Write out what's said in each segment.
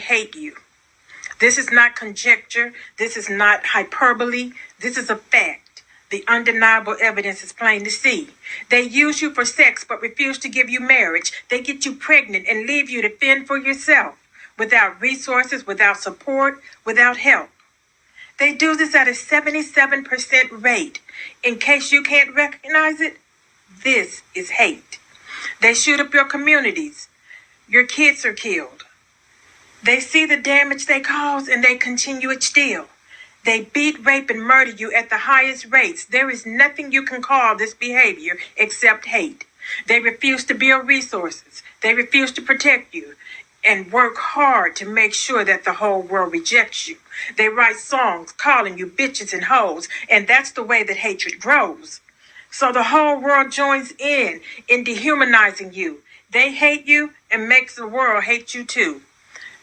hate you. This is not conjecture. This is not hyperbole. This is a fact. The undeniable evidence is plain to see. They use you for sex but refuse to give you marriage. They get you pregnant and leave you to fend for yourself, without resources, without support, without help. They do this at a 77% rate. In case you can't recognize it, this is hate. They shoot up your communities. Your kids are killed. They see the damage they cause and they continue it still. They beat, rape, and murder you at the highest rates. There is nothing you can call this behavior except hate. They refuse to build resources. They refuse to protect you and work hard to make sure that the whole world rejects you. They write songs calling you bitches and hoes, and that's the way that hatred grows. So the whole world joins in dehumanizing you. They hate you and makes the world hate you too.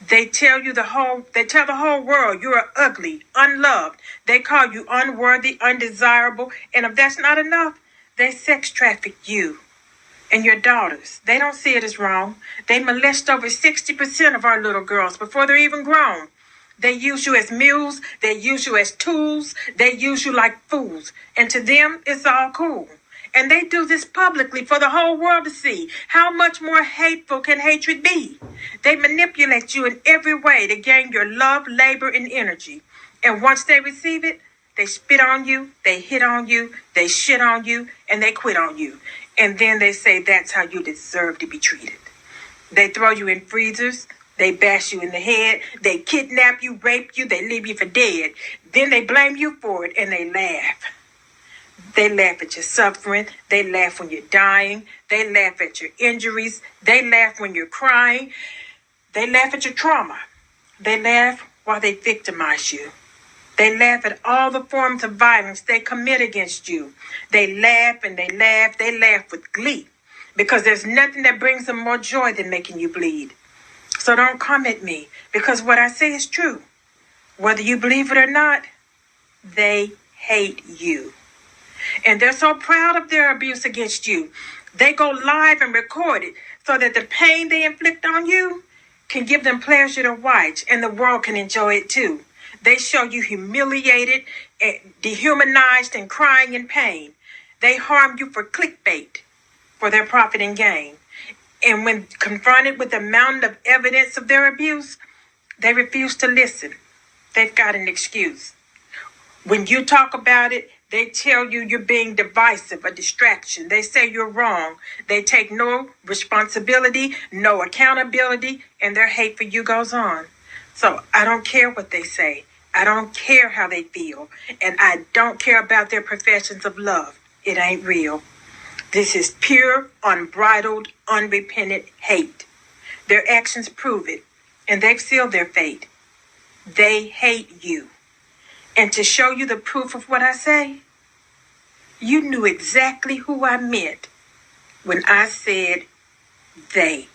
They tell the whole world you are ugly, unloved. They call you unworthy, undesirable, and if that's not enough, they sex traffic you and your daughters. They don't see it as wrong. They molest over 60% of our little girls before they're even grown. They use you as mules. They use you as tools. They use you like fools. And to them, it's all cool. And they do this publicly for the whole world to see. How much more hateful can hatred be? They manipulate you in every way to gain your love, labor, and energy. And once they receive it, they spit on you, they hit on you, they shit on you, and they quit on you. And then they say that's how you deserve to be treated. They throw you in freezers. They bash you in the head. They kidnap you, rape you, they leave you for dead. Then they blame you for it and they laugh. They laugh at your suffering. They laugh when you're dying. They laugh at your injuries. They laugh when you're crying. They laugh at your trauma. They laugh while they victimize you. They laugh at all the forms of violence they commit against you. They laugh and they laugh. They laugh with glee because there's nothing that brings them more joy than making you bleed. So don't come at me because what I say is true. Whether you believe it or not, they hate you. And they're so proud of their abuse against you. They go live and record it so that the pain they inflict on you can give them pleasure to watch and the world can enjoy it too. They show you humiliated, dehumanized, and crying in pain. They harm you for clickbait, for their profit and gain. And when confronted with the mountain of evidence of their abuse, they refuse to listen. They've got an excuse. When you talk about it, they tell you you're being divisive, a distraction. They say you're wrong. They take no responsibility, no accountability, and their hate for you goes on. So I don't care what they say. I don't care how they feel. And I don't care about their professions of love. It ain't real. This is pure, unbridled, unrepentant hate. Their actions prove it, and they've sealed their fate. They hate you. And to show you the proof of what I say, you knew exactly who I meant when I said they.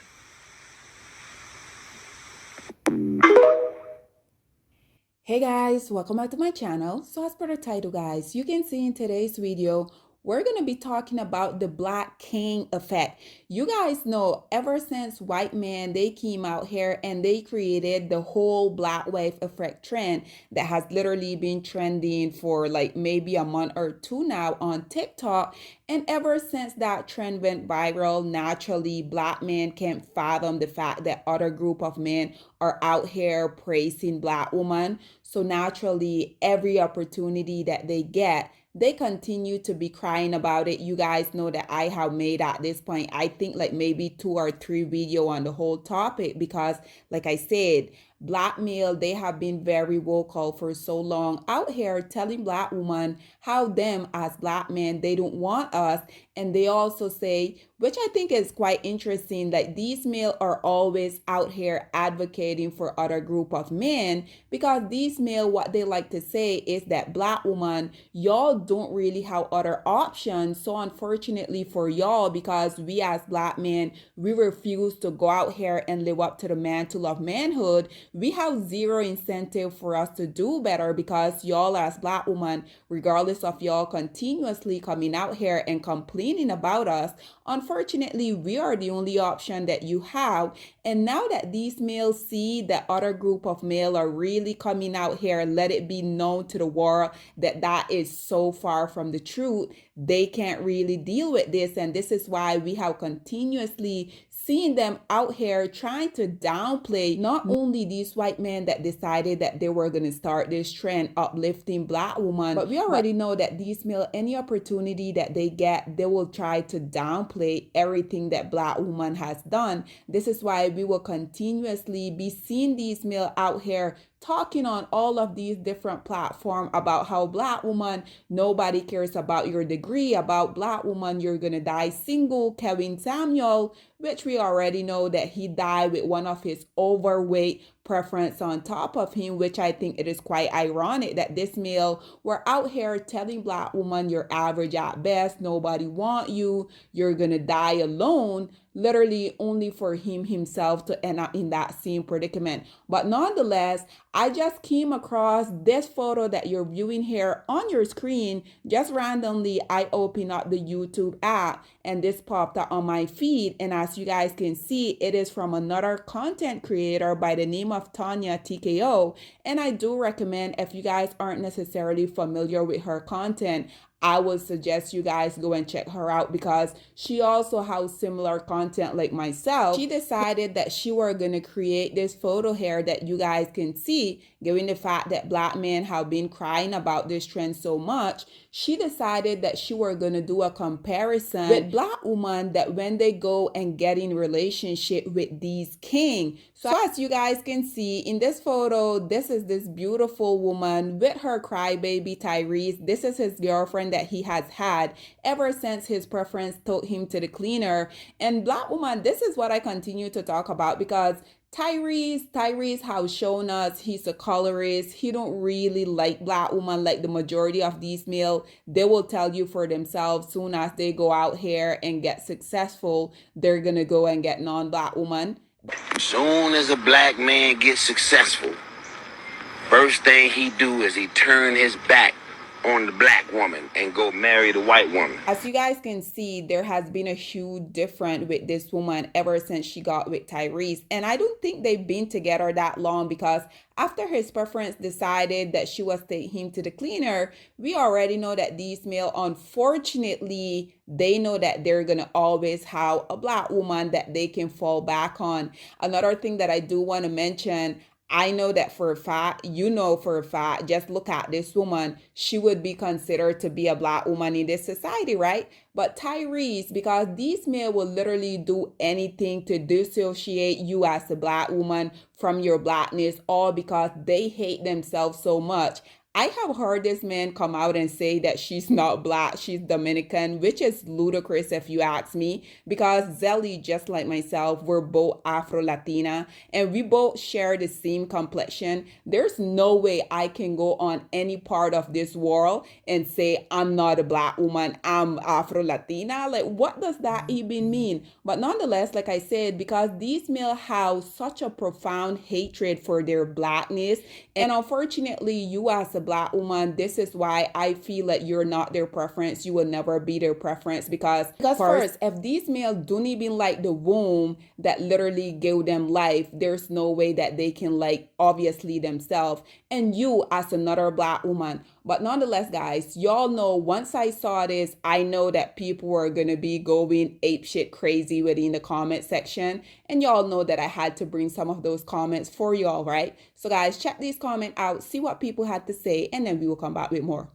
Hey guys, welcome back to my channel. So as per the title guys, you can see in today's video, we're going to be talking about the Black King effect. You guys know ever since white men, they came out here and they created the whole black wave effect trend that has literally been trending for like maybe a month or two now on TikTok. And ever since that trend went viral, naturally black men can't fathom the fact that other group of men are out here praising black women. So naturally, every opportunity that they get, they continue to be crying about it. You guys know that I have made at this point, I think like maybe 2 or 3 videos on the whole topic because like I said, black male, they have been very vocal for so long out here telling black women how them as black men, they don't want us. And they also say, which I think is quite interesting, that these male are always out here advocating for other group of men because these male, what they like to say is that black woman, y'all don't really have other options. So unfortunately for y'all, because we as black men, we refuse to go out here and live up to the mantle of manhood, we have zero incentive for us to do better because y'all as black women, regardless of y'all continuously coming out here and complaining complaining about us. Unfortunately, we are the only option that you have. And now that these males see that other group of male are really coming out here, let it be known to the world that that is so far from the truth, they can't really deal with this. And this is why we have continuously seen them out here trying to downplay not only these white men that decided that they were going to start this trend uplifting black women, but we already know that these male, any opportunity that they get, they will try to downplay everything that black woman has done. This is why we will continuously be seeing these male out here talking on all of these different platforms about how black woman, nobody cares about your degree, about black woman, you're gonna die single. Kevin Samuel, which we already know that he died with one of his overweight preference on top of him, which I think it is quite ironic that this male were out here telling black woman, you're average at best, nobody want you, you're gonna die alone, literally only for him himself to end up in that same predicament. But nonetheless, I just came across this photo that you're viewing here on your screen. Just randomly, I opened up the YouTube app and this popped up on my feed. And as you guys can see, it is from another content creator by the name of Tanya TKO. And I do recommend, if you guys aren't necessarily familiar with her content, I would suggest you guys go and check her out because she also has similar content like myself. She decided that she were going to create this photo here that you guys can see, given the fact that black men have been crying about this trend so much. She decided that she were going to do a comparison with black women that when they go and get in relationship with these king. So as you guys can see in this photo, this is this beautiful woman with her crybaby Tyrese. This is his girlfriend that he has had ever since his preference took him to the cleaner. And black woman, this is what I continue to talk about because Tyrese has shown us he's a colorist. He don't really like black women like the majority of these male. They will tell you for themselves soon as they go out here and get successful, they're gonna go and get non-black woman. Soon as a black man gets successful, first thing he do is he turn his back on the black woman and go marry the white woman. As you guys can see, there has been a huge difference with this woman ever since she got with Tyrese. And I don't think they've been together that long because after his preference decided that she was taking him to the cleaner, we already know that these male, unfortunately, they know that they're going to always have a black woman that they can fall back on. Another thing that I do want to mention, I know that for a fact, you know for a fact, just look at this woman, she would be considered to be a black woman in this society, right? But Tyrese, because these men will literally do anything to dissociate you as a black woman from your blackness, all because they hate themselves so much. I have heard this man come out and say that she's not black, she's Dominican, which is ludicrous if you ask me, because Zelly, just like myself, we're both Afro-Latina and we both share the same complexion. There's no way I can go on any part of this world and say I'm not a black woman, I'm Afro-Latina. Like, what does that even mean? But nonetheless, like I said, because these males have such a profound hatred for their blackness, and unfortunately, you as a black woman, this is why I feel that you're not their preference. You will never be their preference because first, if these males don't even like the womb that literally gave them life, there's no way that they can like obviously themselves, and you as another black woman. But nonetheless, guys, y'all know once I saw this, I know that people were gonna be going apeshit crazy within the comment section, and y'all know that I had to bring some of those comments for y'all, right? So guys, check these comments out, see what people had to say, and then we will come back with more.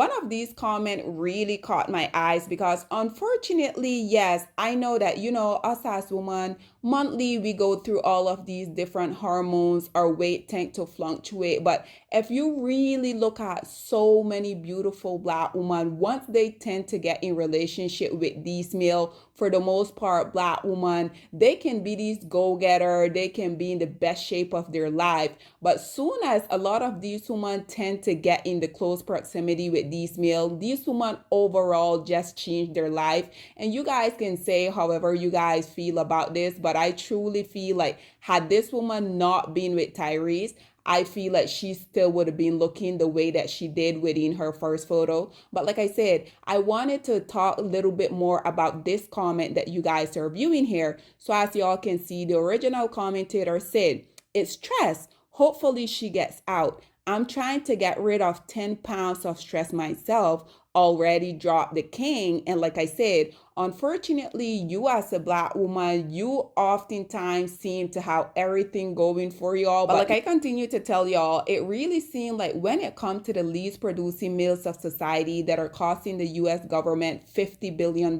one of these comments really caught my eyes because unfortunately, yes, I know that, us as women, monthly we go through all of these different hormones, our weight tend to fluctuate. But if you really look at so many beautiful black women, once they tend to get in relationship with these male, for the most part, black women, they can be these go-getter, they can be in the best shape of their life. But soon as a lot of these women tend to get in the close proximity with these male, these women overall just change their life. And you guys can say however you guys feel about this, but I truly feel like had this woman not been with Tyrese, I feel like she still would have been looking the way that she did within her first photo. But like I said, I wanted to talk a little bit more about this comment that you guys are viewing here. So as y'all can see, the original commentator said, "It's stress. Hopefully she gets out. I'm trying to get rid of 10 pounds of stress myself. Already dropped the king." And like I said, unfortunately, you as a black woman, you oftentimes seem to have everything going for y'all. But like I continue to tell y'all, it really seemed like when it comes to the least producing males of society that are costing the US government $50 billion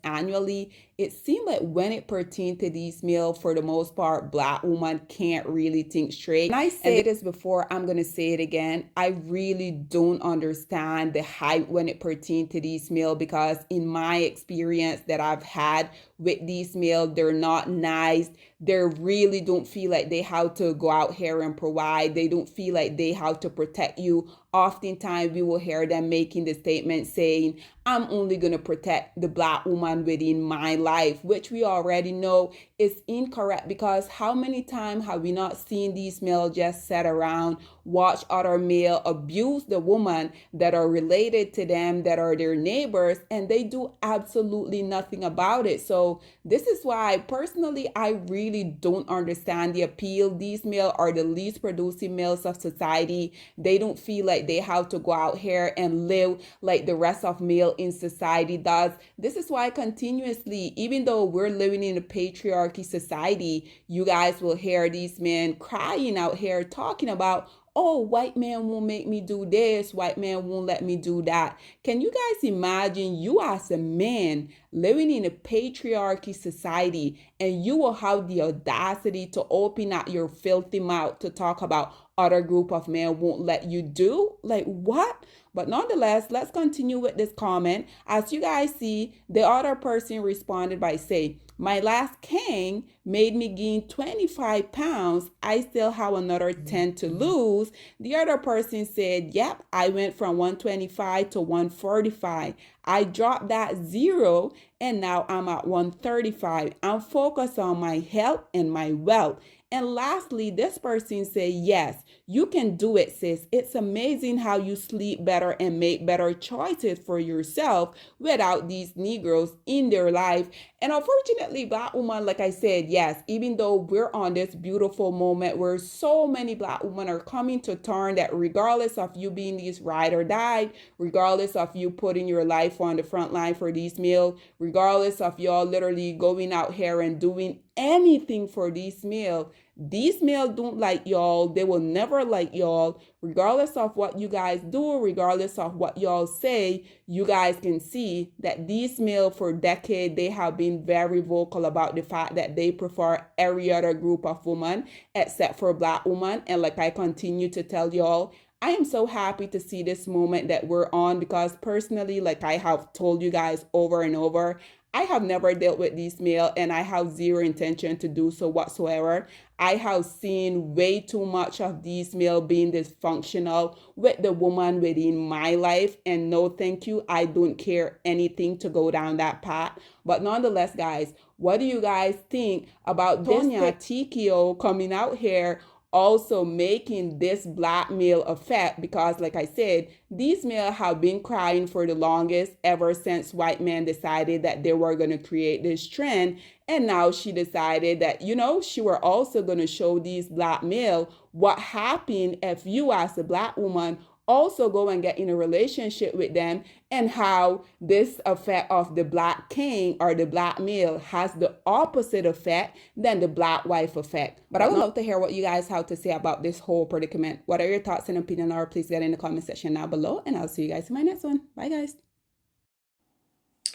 annually, it seemed like when it pertained to these males, for the most part, black women can't really think straight. And I said this before, I'm going to say it again. I really don't understand the hype when it pertains to these males, because in my experience that I've had with these males, they're not nice. They really don't feel like they have to go out here and provide. They don't feel like they have to protect you. Oftentimes we will hear them making the statement saying, "I'm only going to protect the black woman within my life," which we already know is incorrect, because how many times have we not seen these males just sit around, watch other male abuse the woman that are related to them, that are their neighbors, and they do absolutely nothing about it. So this is why personally I really don't understand the appeal. These males are the least producing males of society. They don't feel like they have to go out here and live like the rest of male in society does. This is why continuously, even though we're living in a patriarchy society, you guys will hear these men crying out here talking about, "Oh, white man won't make me do this. White man won't let me do that." Can you guys imagine you as a man living in a patriarchy society and you will have the audacity to open up your filthy mouth to talk about other group of men won't let you do? Like what? But nonetheless, let's continue with this comment. As you guys see, the other person responded by saying, "My last Kang made me gain 25 pounds. I still have another 10 to lose." The other person said, "Yep, I went from 125 to 145. I dropped that 0 and now I'm at 135. I'm focused on my health and my wealth." And lastly, this person said, "Yes, you can do it, sis. It's amazing how you sleep better and make better choices for yourself without these Negroes in their life." And unfortunately, black women, like I said, yes, even though we're on this beautiful moment where so many black women are coming to term that regardless of you being this ride or die, regardless of you putting your life on the front line for these meals, regardless of y'all literally going out here and doing anything for these male don't like y'all. They will never like y'all. Regardless of what you guys do, regardless of what y'all say, you guys can see that these male for decades, they have been very vocal about the fact that they prefer every other group of women except for black women. And like I continue to tell y'all, I am so happy to see this moment that we're on, because personally, like I have told you guys over and over, I have never dealt with these male and I have zero intention to do so whatsoever. I have seen way too much of these male being dysfunctional with the woman within my life, and no thank you. I don't care anything to go down that path. But nonetheless, guys, what do you guys think about Tonya Tikio coming out here also making this black male effect? Because like I said, these male have been crying for the longest, ever since white men decided that they were going to create this trend. And now she decided that, she were also going to show these black male what happened if you as a black woman also go and get in a relationship with them, and how this effect of the black king or the black male has the opposite effect than the black wife effect. But I would love to hear what you guys have to say about this whole predicament. What are your thoughts and opinion, or please get in the comment section down below, and I'll see you guys in my next one. Bye guys.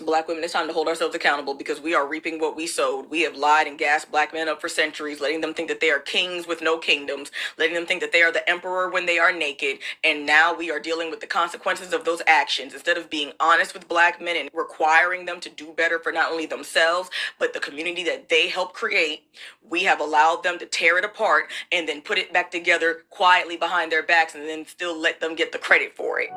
Black women, it's time to hold ourselves accountable, because we are reaping what we sowed. We have lied and gassed black men up for centuries, letting them think that they are kings with no kingdoms, letting them think that they are the emperor when they are naked. And now we are dealing with the consequences of those actions. Instead of being honest with black men and requiring them to do better for not only themselves, but the community that they helped create, we have allowed them to tear it apart and then put it back together quietly behind their backs, and then still let them get the credit for it.